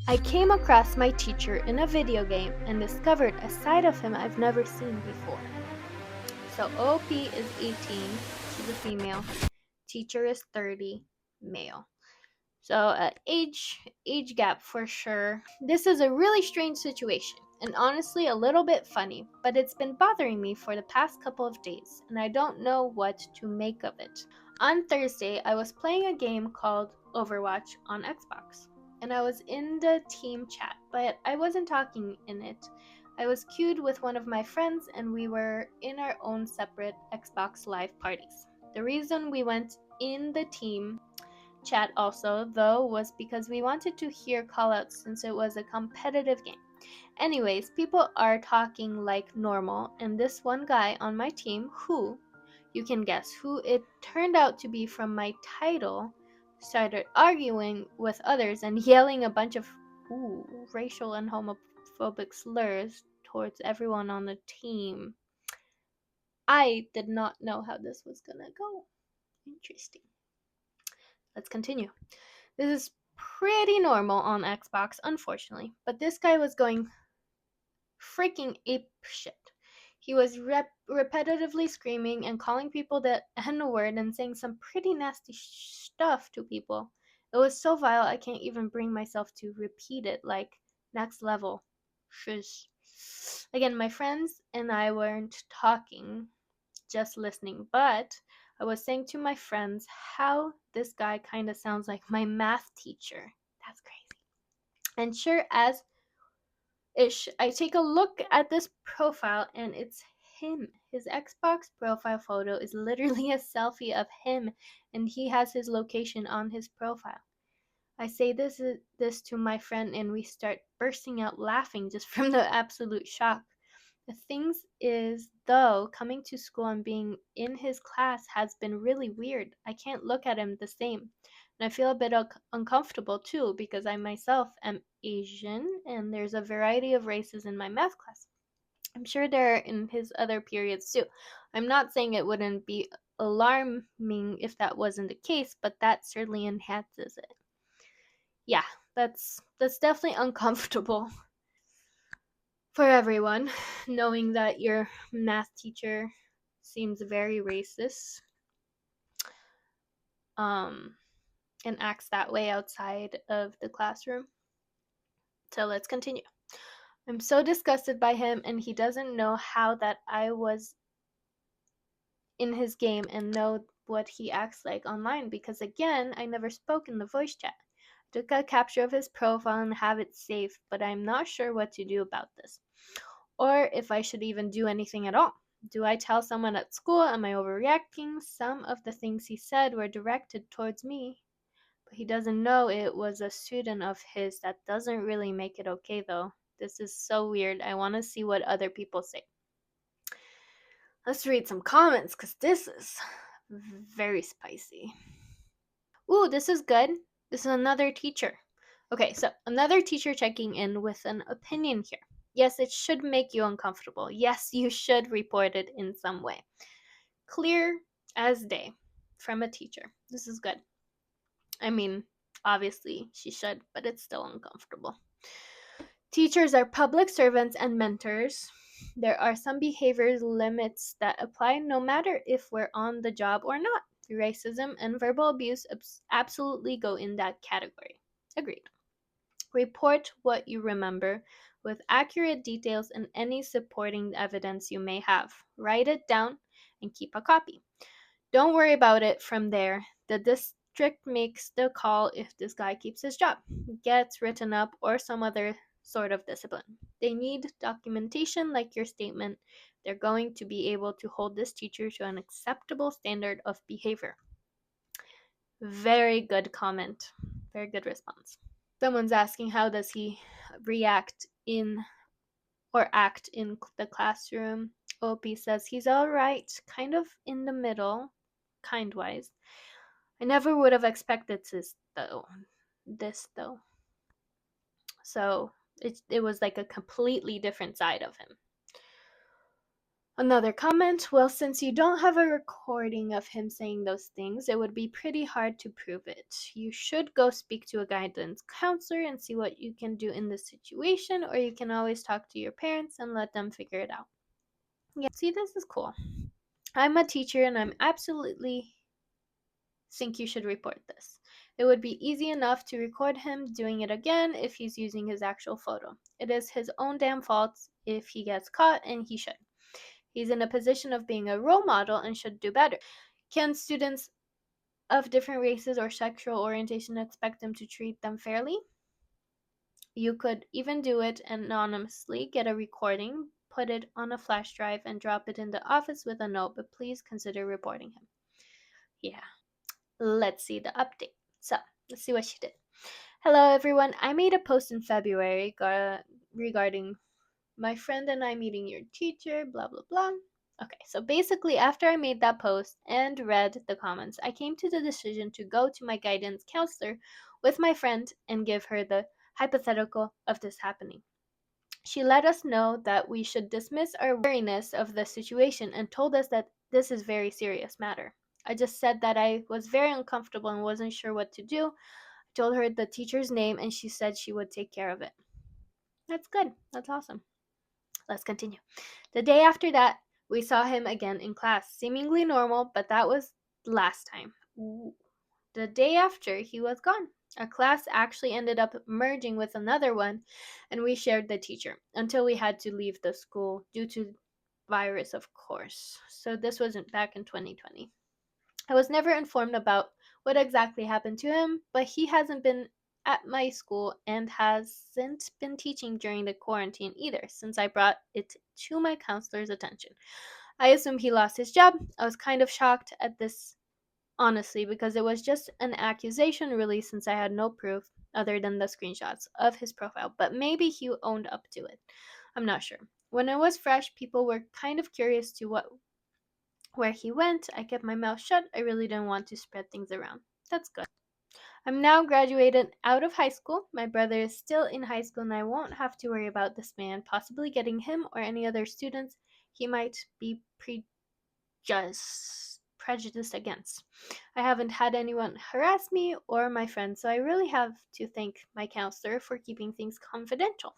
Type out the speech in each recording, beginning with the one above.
I came across my teacher in a video game and discovered a side of him I've never seen before. So OP is 18, she's a female. Teacher is 30, male. So age gap for sure. This is a really strange situation and honestly a little bit funny, but it's been bothering me for the past couple of days and I don't know what to make of it. On Thursday, I was playing a game called Overwatch on Xbox and I was in the team chat, but I wasn't talking in it. I was queued with one of my friends and we were in our own separate Xbox Live parties. The reason we went in the team chat also, though, was because we wanted to hear callouts since it was a competitive game. Anyways, people are talking like normal, and this one guy on my team, who, you can guess who it turned out to be from my title, started arguing with others and yelling a bunch of racial and homophobic slurs towards everyone on the team. I did not know how this was gonna go. Interesting. Let's continue. This is pretty normal on Xbox, unfortunately, but this guy was going freaking ape shit. He was repetitively screaming and calling people the N word and saying some pretty nasty stuff to people. It was so vile I can't even bring myself to repeat it, like next level. Shush. Again, my friends and I weren't talking, just listening, but I was saying to my friends how this guy kind of sounds like my math teacher. That's crazy. And sure as ish, I take a look at this profile and it's him. His Xbox profile photo is literally a selfie of him and he has his location on his profile. I say this to my friend and we start bursting out laughing just from the absolute shock. The things is, though, coming to school and being in his class has been really weird. I can't look at him the same. And I feel a bit uncomfortable too because I myself am Asian and there's a variety of races in my math class. I'm sure there are in his other periods too. I'm not saying it wouldn't be alarming if that wasn't the case, but that certainly enhances it. Yeah, that's definitely uncomfortable for everyone, knowing that your math teacher seems very racist, um, and acts that way outside of the classroom. So let's continue. I'm so disgusted by him, and he doesn't know how that I was in his game and know what he acts like online because, again, I never spoke in the voice chat. I took a capture of his profile and have it saved, but I'm not sure what to do about this. Or if I should even do anything at all. Do I tell someone at school? Am I overreacting? Some of the things he said were directed towards me, but he doesn't know it was a student of his. That doesn't really make it okay, though. This is so weird. I want to see what other people say. Let's read some comments because this is very spicy. Ooh, this is good. This is another teacher. Okay, so another teacher checking in with an opinion here. Yes, it should make you uncomfortable. Yes, you should report it in some way. Clear as day from a teacher. This is good. I mean, obviously she should, but it's still uncomfortable. Teachers are public servants and mentors. There are some behavior limits that apply no matter if we're on the job or not. Racism and verbal abuse absolutely go in that category. Agreed. Report what you remember with accurate details and any supporting evidence you may have. Write it down and keep a copy. Don't worry about it from there. The district makes the call if this guy keeps his job, gets written up, or some other sort of discipline. They need documentation like your statement. They're going to be able to hold this teacher to an acceptable standard of behavior. Very good comment. Very good response. Someone's asking how does he react in or act in the classroom. OP says he's all right, kind of in the middle, kind wise. I never would have expected this though. So it was like a completely different side of him. Another comment, well, since you don't have a recording of him saying those things, it would be pretty hard to prove it. You should go speak to a guidance counselor and see what you can do in this situation, or you can always talk to your parents and let them figure it out. Yeah, see, this is cool. I'm a teacher and I'm absolutely think you should report this. It would be easy enough to record him doing it again if he's using his actual photo. It is his own damn fault if he gets caught, and he should. He's in a position of being a role model and should do better. Can students of different races or sexual orientation expect them to treat them fairly? You could even do it anonymously, get a recording, put it on a flash drive, and drop it in the office with a note, but please consider reporting him. Yeah. Let's see the update. So, let's see what she did. Hello, everyone. I made a post in February regarding my friend and I meeting your teacher, blah, blah, blah. Okay, so basically, after I made that post and read the comments, I came to the decision to go to my guidance counselor with my friend and give her the hypothetical of this happening. She let us know that we should dismiss our wariness of the situation and told us that this is a very serious matter. I just said that I was very uncomfortable and wasn't sure what to do. I told her the teacher's name and she said she would take care of it. That's good. That's awesome. Let's continue. The day after that, we saw him again in class, seemingly normal, but that was last time. The day after, he was gone. Our class actually ended up merging with another one, and we shared the teacher until we had to leave the school due to virus, of course. So this wasn't back in 2020. I was never informed about what exactly happened to him, but he hasn't been at my school and hasn't been teaching during the quarantine either since I brought it to my counselor's attention. I assume he lost his job. I was kind of shocked at this, honestly, because it was just an accusation really since I had no proof other than the screenshots of his profile, but maybe he owned up to it. I'm not sure. When it was fresh, people were kind of curious to where he went. I kept my mouth shut. I really didn't want to spread things around. That's good. I'm now graduated out of high school. My brother is still in high school, and I won't have to worry about this man possibly getting him or any other students he might be prejudiced against. I haven't had anyone harass me or my friends, so I really have to thank my counselor for keeping things confidential,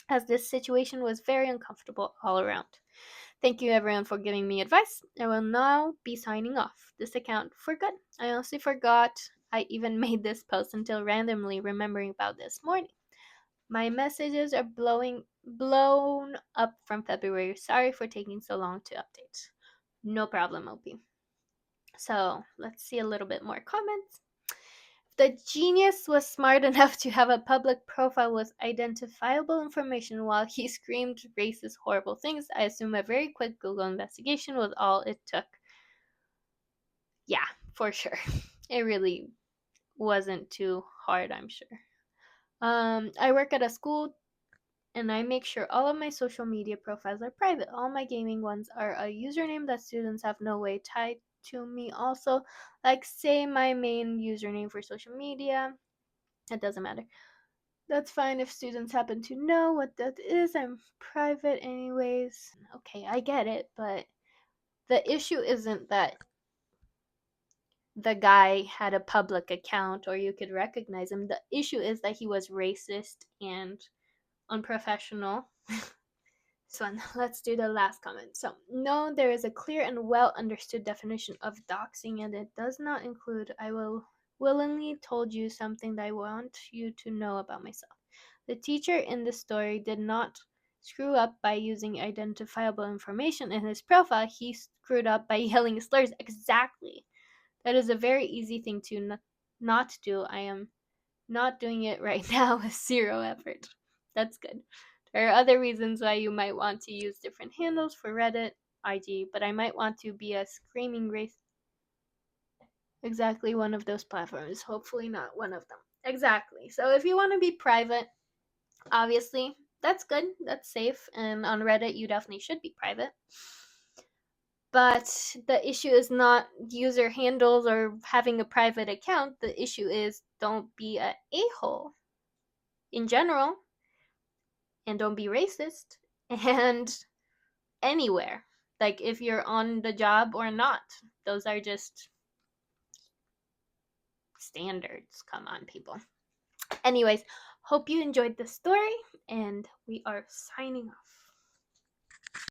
as this situation was very uncomfortable all around. Thank you everyone for giving me advice. I will now be signing off this account for good. I honestly forgot I even made this post until randomly remembering about this morning. My messages are blown up from February. Sorry for taking so long to update. No problem, OP. So let's see a little bit more comments. The genius was smart enough to have a public profile with identifiable information while he screamed racist, horrible things. I assume a very quick Google investigation was all it took. Yeah, for sure. It really wasn't too hard, I'm sure. I work at a school and I make sure all of my social media profiles are private. All my gaming ones are a username that students have no way tied to me also. Like, say my main username for social media. It doesn't matter. That's fine if students happen to know what that is. I'm private anyways. Okay, I get it, but the issue isn't that the guy had a public account or you could recognize him. The issue is that he was racist and unprofessional. So let's do the last comment. So, no, there is a clear and well understood definition of doxing, and it does not include I will willingly told you something that I want you to know about myself. The teacher in the story did not screw up by using identifiable information in his profile. He screwed up by yelling slurs. Exactly. That is a very easy thing to not do. I am not doing it right now with zero effort. That's good. There are other reasons why you might want to use different handles for Reddit, IG, but I might want to be a screaming race. Exactly one of those platforms. Hopefully not one of them. Exactly. So if you want to be private, obviously, that's good. That's safe. And on Reddit, you definitely should be private. But the issue is not user handles or having a private account. The issue is don't be a a-hole in general, and don't be racist, and anywhere. Like if you're on the job or not. Those are just standards. Come on, people. Anyways, hope you enjoyed the story, and we are signing off.